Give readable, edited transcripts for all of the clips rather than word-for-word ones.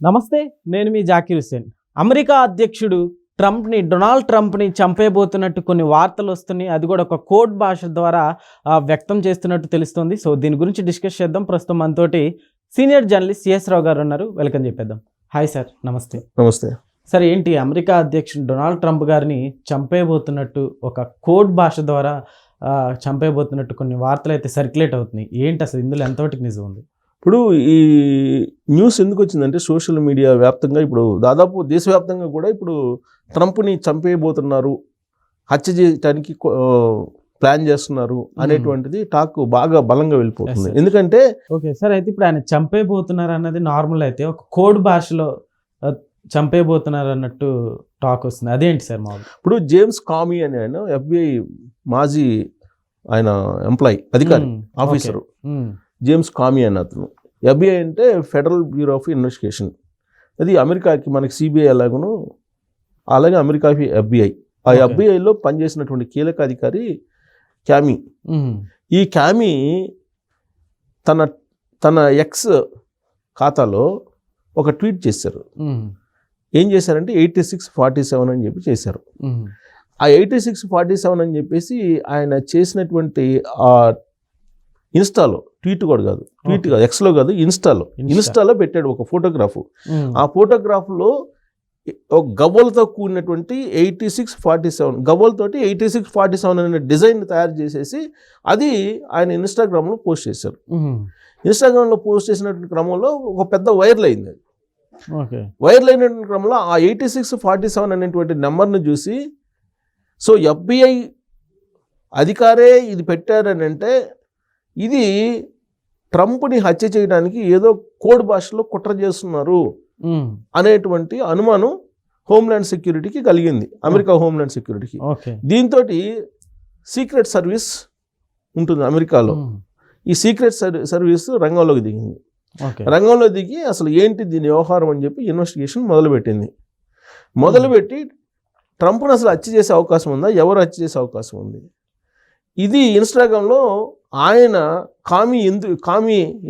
నమస్తే, నేను మీ జాకీర్ హుస్సేన్. అమెరికా అధ్యక్షుడు డొనాల్డ్ ట్రంప్ని చంపేయబోతున్నట్టు కొన్ని వార్తలు వస్తున్నాయి. అది కూడా ఒక కోడ్ భాష ద్వారా వ్యక్తం చేస్తున్నట్టు తెలుస్తుంది. సో దీని గురించి డిస్కస్ చేద్దాం. ప్రస్తుతం మనతోటి సీనియర్ జర్నలిస్ట్ సిఎస్ రావు గారు ఉన్నారు. వెల్కమ్ చెప్పేద్దాం. హాయ్ సార్, నమస్తే. నమస్తే సార్, ఏంటి అమెరికా అధ్యక్షుడు డొనాల్డ్ ట్రంప్ గారిని చంపేయబోతున్నట్టు ఒక కోడ్ భాష ద్వారా చంపేయబోతున్నట్టు కొన్ని వార్తలు అయితే సర్క్యులేట్ అవుతున్నాయి. ఏంటి అసలు ఇందులో ఎంతవరకు నిజం ఉంది? ఇప్పుడు ఈ న్యూస్ ఎందుకు వచ్చిందంటే సోషల్ మీడియా వ్యాప్తంగా ఇప్పుడు దాదాపు దేశవ్యాప్తంగా కూడా ఇప్పుడు ట్రంప్ని చంపేయబోతున్నారు, హత్య చేయడానికి ప్లాన్ చేస్తున్నారు అనేటువంటిది టాక్ బాగా బలంగా వెళ్ళిపోతుంది. ఎందుకంటే ఓకే సార్, అయితే ఇప్పుడు ఆయన చంపేయబోతున్నారు అన్నది నార్మల్ అయితే ఒక కోడ్ భాషలో చంపేయబోతున్నారు అన్నట్టు టాక్ వస్తుంది. అదేంటి సార్ మామూలు? ఇప్పుడు జేమ్స్ కామీ అని ఆయన FBI మాజీ ఆయన ఎంప్లాయీ అధికారి ఆఫీసరు జేమ్స్ కామీ అని అతను. FBI అంటే ఫెడరల్ బ్యూరో ఆఫ్ ఇన్వెస్టిగేషన్. అది అమెరికాకి మనకి CBI ఎలాగనో అలాగే అమెరికాకి FBI. ఆ FBIలో పనిచేసినటువంటి కీలక అధికారి క్యామీ. ఈ క్యామీ తన ఎక్స్ ఖాతాలో ఒక ట్వీట్ చేశారు. ఏం చేశారంటే 8647 అని చెప్పి చేశారు. ఆ 8647 అని చెప్పేసి ఆయన చేసినటువంటి ఇన్స్టాలో, ట్వీట్ కాదు, ఎక్స్లో కాదు, ఇన్స్టాలో పెట్టాడు ఒక ఫోటోగ్రాఫ్. ఆ ఫోటోగ్రాఫ్లో ఒక గవ్వలతో కూడినటువంటి 8647 గవ్వలతోటి 8647 అనే డిజైన్ తయారు చేసేసి అది ఆయన ఇన్స్టాగ్రామ్లో పోస్ట్ చేశారు. ఇన్స్టాగ్రామ్లో పోస్ట్ చేసినటువంటి క్రమంలో ఒక పెద్ద వైరల్ అయింది. వైరల్ అయినటువంటి క్రమంలో ఆ 8647 అనేటువంటి నెంబర్ని చూసి, సో FBI అధికారే ఇది పెట్టారని అంటే ఇది ట్రంప్ని హత్య చేయడానికి ఏదో కోడ్ భాషలో కుట్ర చేస్తున్నారు అనేటువంటి అనుమానం హోమ్ల్యాండ్ సెక్యూరిటీకి కలిగింది, అమెరికా హోమ్ల్యాండ్ సెక్యూరిటీకి. దీంతో సీక్రెట్ సర్వీస్ ఉంటుంది అమెరికాలో. ఈ సీక్రెట్ సర్వీస్ రంగంలోకి దిగింది. రంగంలో దిగి అసలు ఏంటి దీని వ్యవహారం అని చెప్పి ఇన్వెస్టిగేషన్ మొదలుపెట్టి ట్రంప్ను అసలు హత్య చేసే అవకాశం ఉందా, ఎవరు హత్య చేసే అవకాశం ఉంది, ఇది ఇన్స్టాగ్రామ్లో ఆయన కామీ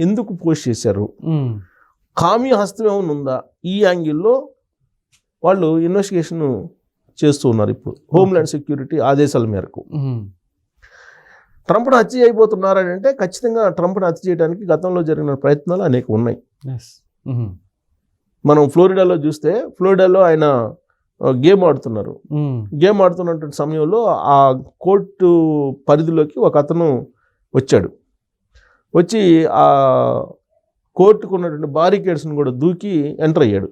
ఎందుకు పోస్ట్ చేశారు, కామీ హస్తం ఏమైనా ఉందా, ఈ యాంగిల్లో వాళ్ళు ఇన్వెస్టిగేషన్ చేస్తూ ఉన్నారు. ఇప్పుడు హోమ్ల్యాండ్ సెక్యూరిటీ ఆదేశాల మేరకు ట్రంప్ను హత్య చేయబోతున్నారని అంటే ఖచ్చితంగా ట్రంప్ను హత్య చేయడానికి గతంలో జరిగిన ప్రయత్నాలు అనేక ఉన్నాయి. మనం ఫ్లోరిడాలో చూస్తే, ఫ్లోరిడాలో ఆయన గేమ్ ఆడుతున్నారు. గేమ్ ఆడుతున్నటువంటి సమయంలో ఆ కోర్టు పరిధిలోకి ఒక అతను వచ్చి ఆ కోర్టుకు ఉన్నటువంటి బారికేడ్స్ని కూడా దూకి ఎంటర్ అయ్యాడు.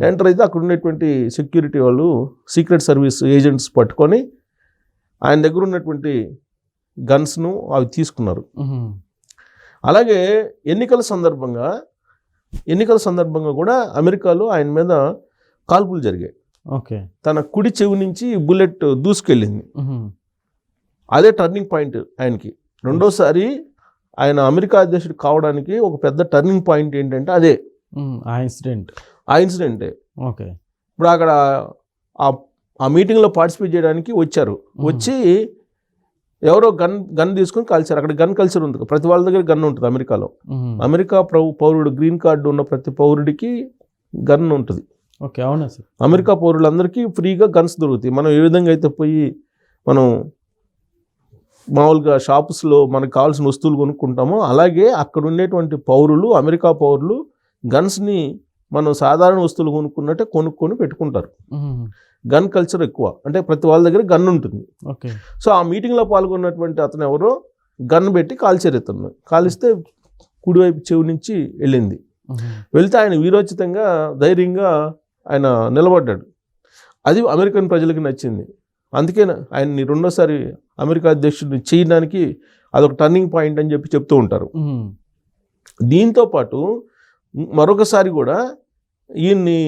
ఎంటర్ అయితే అక్కడ ఉన్నటువంటి సెక్యూరిటీ వాళ్ళు, సీక్రెట్ సర్వీస్ ఏజెంట్స్ పట్టుకొని ఆయన దగ్గర ఉన్నటువంటి గన్స్ను అవి తీసుకున్నారు. అలాగే ఎన్నికల సందర్భంగా కూడా అమెరికాలో ఆయన మీద కాల్పులు జరిగాయి. తన కుడి చెవి నుంచి బుల్లెట్ దూసుకెళ్ళింది. అదే టర్నింగ్ పాయింట్ ఆయనకి. రెండోసారి ఆయన అమెరికా అధ్యక్షుడు కావడానికి ఒక పెద్ద టర్నింగ్ పాయింట్ ఏంటంటే అదే ఆ ఇన్సిడెంటే. ఇప్పుడు అక్కడ ఆ మీటింగ్లో పార్టిసిపేట్ చేయడానికి వచ్చి ఎవరో గన్ తీసుకొని కాల్చారు. అక్కడ గన్ కల్చర్ ఉంది, ప్రతి వాళ్ళ దగ్గర గన్ ఉంటుంది అమెరికాలో. అమెరికా పౌరుడు, గ్రీన్ కార్డు ఉన్న ప్రతి పౌరుడికి గన్ ఉంటుంది. అవునా సార్? అమెరికా పౌరులందరికీ ఫ్రీగా గన్స్ దొరుకుతాయి. మనం ఏ విధంగా అయితే పోయి మనం మామూలుగా షాప్స్లో మనకు కావాల్సిన వస్తువులు కొనుక్కుంటామో అలాగే అక్కడ ఉండేటువంటి అమెరికా పౌరులు గన్స్ని మనం సాధారణ వస్తువులు కొనుక్కున్నట్టే కొనుక్కొని పెట్టుకుంటారు. గన్ కల్చర్ ఎక్కువ, అంటే ప్రతి వాళ్ళ దగ్గర గన్ ఉంటుంది. సో ఆ మీటింగ్లో పాల్గొన్నటువంటి అతను ఎవరో గన్ పెట్టి కాలిస్తే కుడివైపు చెవి నుంచి వెళ్తే ఆయన వీరోచితంగా ధైర్యంగా ఆయన నిలబడ్డాడు. అది అమెరికన్ ప్రజలకు నచ్చింది. అందుకే ఆయన్ని రెండోసారి అమెరికా అధ్యక్షుడిని చేయడానికి అదొక టర్నింగ్ పాయింట్ అని చెప్తూ ఉంటారు. దీంతో పాటు మరొకసారి కూడా ఈయన్ని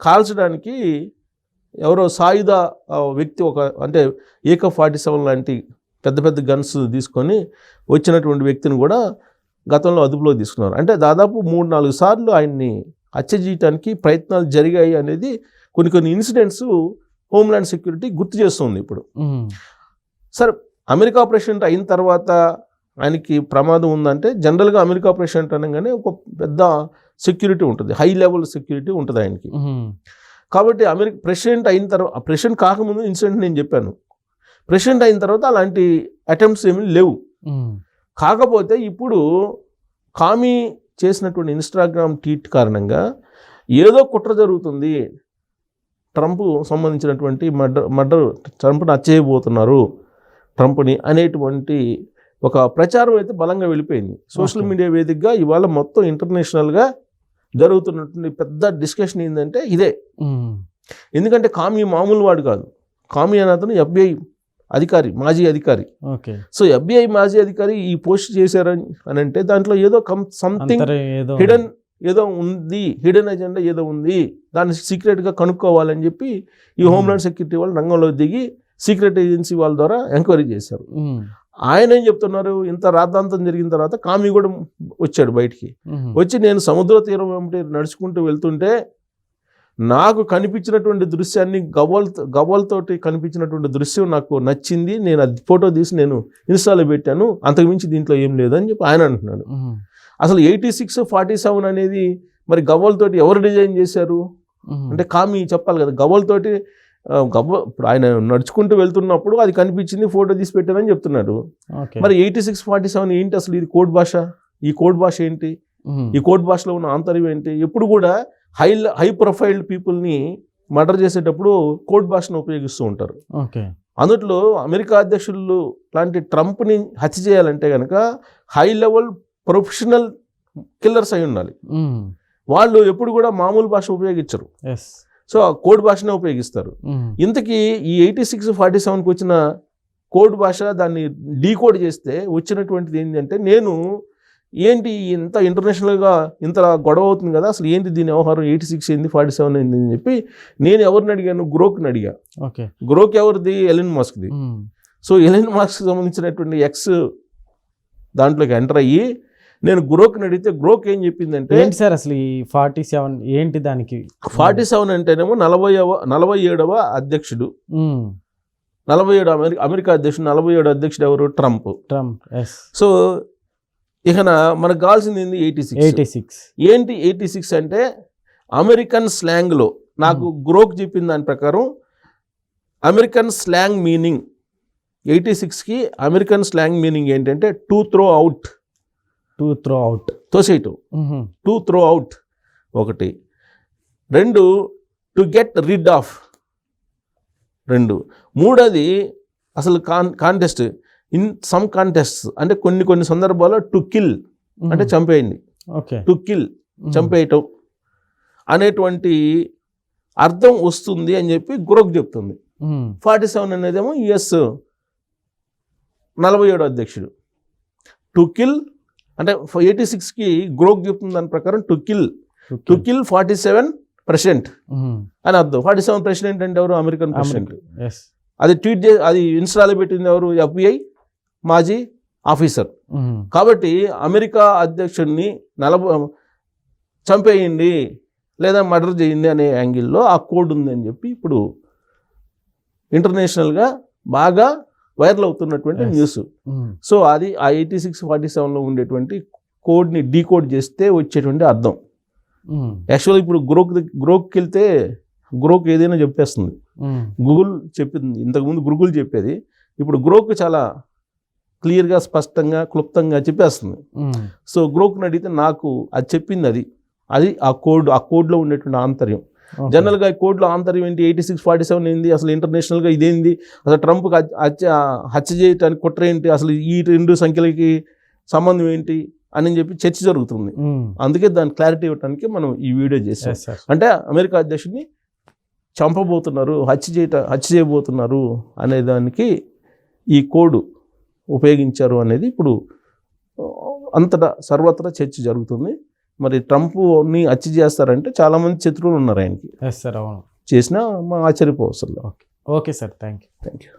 కాల్చడానికి ఎవరో సాయుధ వ్యక్తి, అంటే AK-47 లాంటి పెద్ద పెద్ద గన్స్ తీసుకొని వచ్చినటువంటి వ్యక్తిని కూడా గతంలో అదుపులో తీసుకున్నారు. అంటే దాదాపు 3-4 సార్లు ఆయన్ని హత్య చేయడానికి ప్రయత్నాలు జరిగాయి అనేది కొన్ని ఇన్సిడెంట్స్ హోమ్ల్యాండ్ సెక్యూరిటీ గుర్తు చేస్తుంది. ఇప్పుడు సరే, అమెరికా ప్రెసిడెంట్ అయిన తర్వాత ఆయనకి ప్రమాదం ఉందంటే జనరల్గా అమెరికా ప్రెసిడెంట్ అనగానే ఒక పెద్ద సెక్యూరిటీ ఉంటుంది, హై లెవెల్ సెక్యూరిటీ ఉంటుంది ఆయనకి. కాబట్టి ప్రెసిడెంట్ అయిన తర్వాత, ప్రెసిడెంట్ కాకముందు ఇన్సిడెంట్ నేను చెప్పాను, ప్రెసిడెంట్ అయిన తర్వాత అలాంటి అటెంప్ట్స్ ఏమీ లేవు. కాకపోతే ఇప్పుడు కామీ చేసినటువంటి ఇన్స్టాగ్రామ్ ట్వీట్ కారణంగా ఏదో కుట్ర జరుగుతుంది, ట్రంప్ సంబంధించినటువంటి మర్డర్ ట్రంప్ని అచ్చేయబోతున్నారు ట్రంప్ని అనేటువంటి ఒక ప్రచారం అయితే బలంగా వెళ్ళిపోయింది సోషల్ మీడియా వేదికగా. ఇవాళ మొత్తం ఇంటర్నేషనల్గా జరుగుతున్నటువంటి పెద్ద డిస్కషన్ ఏంటంటే ఇదే. ఎందుకంటే కామీ మామూలు వాడు కాదు, కామీ అనే అతను FBI అధికారి, మాజీ అధికారి. సో FBI మాజీ అధికారి ఈ పోస్ట్ చేశారని అని అంటే దాంట్లో ఏదో సంథింగ్ హిడెన్ ఏదో ఉంది, హిడెన్ ఎజెండా ఏదో ఉంది, దాన్ని సీక్రెట్గా కనుక్కోవాలని చెప్పి ఈ హోమ్లాండ్ సెక్యూరిటీ వాళ్ళు రంగంలో దిగి సీక్రెట్ ఏజెన్సీ వాళ్ళ ద్వారా ఎంక్వైరీ చేశారు. ఆయన ఏం చెప్తున్నారు, ఇంత రాద్ధాంతం జరిగిన తర్వాత కామీ కూడా వచ్చాడు బయటికి. వచ్చి నేను సముద్ర తీరం వెంబడి నడుచుకుంటూ వెళ్తుంటే నాకు కనిపించినటువంటి దృశ్యాన్ని గవ్వలతోటి కనిపించినటువంటి దృశ్యం నాకు నచ్చింది, నేను అది ఫోటో తీసి నేను ఇన్స్టాలో పెట్టాను, అంతకుమించి దీంట్లో ఏం లేదని చెప్పి ఆయన అంటున్నాడు. అసలు 86-47 అనేది మరి గవ్వలతోటి ఎవరు డిజైన్ చేశారు అంటే కామీ చెప్పాలి కదా. గవ్వలతోటి ఇప్పుడు ఆయన నడుచుకుంటూ వెళ్తున్నప్పుడు అది కనిపించింది, ఫోటో తీసి పెట్టానని చెప్తున్నాడు. మరి 86-47 ఏంటి అసలు? ఇది కోడ్ భాష. ఈ కోడ్ భాష ఏంటి? ఈ కోడ్ భాషలో ఉన్న ఆంతర్యం ఏంటి? ఎప్పుడు కూడా హై ప్రొఫైల్డ్ పీపుల్ని మర్డర్ చేసేటప్పుడు కోడ్ భాషను ఉపయోగిస్తూ ఉంటారు. అందుట్లో అమెరికా అధ్యక్షులు లాంటి ట్రంప్ని హత్య చేయాలంటే కనుక హై లెవెల్ ప్రొఫెషనల్ కిల్లర్స్ అయి ఉండాలి. వాళ్ళు ఎప్పుడు కూడా మామూలు భాష ఉపయోగించరు, సో ఆ కోడ్ భాషనే ఉపయోగిస్తారు. ఇంతకీ ఈ 86-47కి వచ్చిన కోడ్ భాష దాన్ని డీకోడ్ చేస్తే వచ్చినటువంటిది ఏంటంటే, నేను ఏంటి ఇంత ఇంటర్నేషనల్గా ఇంత గొడవ అవుతుంది కదా, అసలు ఏంటి దీని వ్యవహారం, 86 ఏంది 47 ఏంది అని చెప్పి నేను ఎవరిని అడిగాను, గ్రోక్ని అడిగా. గ్రోక్ ఎవరిది? ఎలన్ మస్క్ది. సో ఎలన్ మస్క్ సంబంధించినటువంటి ఎక్స్ దాంట్లోకి ఎంటర్ అయ్యి నేను గ్రోక్ని అడిగితే గ్రోక్ ఏం చెప్పిందంటే, ఏంటి సార్ అసలు ఈ 47 ఏంటి? దానికి 47 అంటేనేమో 47వ అధ్యక్షుడు, 47 అమెరికా అధ్యక్షుడు, 47 అధ్యక్షుడు ఎవరు? ట్రంప్. సో ఇక మనకు కావాల్సింది ఏంది? 86. ఏంటి 86 అంటే అమెరికన్ స్లాంగ్లో నాకు గ్రోక్ చెప్పిన దాని ప్రకారం అమెరికన్ స్లాంగ్ మీనింగ్ 86కి అమెరికన్ స్లాంగ్ మీనింగ్ ఏంటంటే టు త్రో అవుట్, తోసేయటం, టు త్రో అవుట్ ఒకటి. 2 టు గెట్ రిడ్ ఆఫ్, 2. 3వది అసలు కాంటెస్ట్ ఇన్ సమ్ కాంటెస్ట్ అంటే కొన్ని సందర్భాల్లో టు కిల్ అంటే చంపేయండి, టు కిల్ చంపేయటం అనేటువంటి అర్థం వస్తుంది అని చెప్పి గ్రోక్ చెప్తుంది. 47 అనేదేమో US 47 అధ్యక్షుడు. టు కిల్ అంటే 86కి గ్రోక్ చెప్తుంది దాని ప్రకారం టు కిల్ 47 ప్రెసిడెంట్ అని అర్థం. 47 ప్రెసిడెంట్ అంటే ఎవరు? American president. అది ట్వీట్ చేసి అది ఇన్స్టాలో పెట్టింది ఎవరు? FBI మాజీ ఆఫీసర్. కాబట్టి అమెరికా అధ్యక్షుడిని చంపేయండి లేదా మర్డర్ చేయండి అనే యాంగిల్లో ఆ కోడ్ ఉందని చెప్పి ఇప్పుడు ఇంటర్నేషనల్గా బాగా వైరల్ అవుతున్నటువంటి న్యూస్. సో అది ఆ 86-47లో ఉండేటువంటి కోడ్ని డీకోడ్ చేస్తే వచ్చేటువంటి అర్థం. యాక్చువల్గా ఇప్పుడు గ్రోక్కి వెళ్తే గ్రోక్ ఏదైనా చెప్పేస్తుంది. గూగుల్ చెప్పింది, ఇంతకుముందు గూగుల్ చెప్పేది, ఇప్పుడు గ్రోక్ చాలా క్లియర్గా స్పష్టంగా క్లుప్తంగా చెప్పేస్తుంది. సో గ్రోక్ని అడిగితే నాకు అది చెప్పింది అది ఆ కోడ్లో ఉండేటువంటి ఆంతర్యం. జనరల్గా ఈ కోడ్లో ఆంతర్యం ఏంటి? 86-47 ఏంది అసలు? ఇంటర్నేషనల్గా ఇదేంది అసలు? ట్రంప్కి హత్య చేయడానికి కుట్ర ఏంటి అసలు? ఈ 2 సంఖ్యలకి సంబంధం ఏంటి అని చెప్పి చర్చ జరుగుతుంది. అందుకే దాని క్లారిటీ ఇవ్వడానికి మనం ఈ వీడియో చేసాం. అంటే అమెరికా అధ్యక్షుడిని చంపబోతున్నారు, హత్య చేయబోతున్నారు అనే దానికి ఈ కోడ్ ఉపయోగించారు అనేది ఇప్పుడు అంతటా సర్వత్రా చర్చ జరుగుతుంది. మరి ట్రంప్ని హత్య చేస్తారంటే చాలామంది శత్రువులు ఉన్నారు ఆయనకి. అవును, చేసినా మా ఆశ్చర్యపోవసలు. Okay sir, thank you.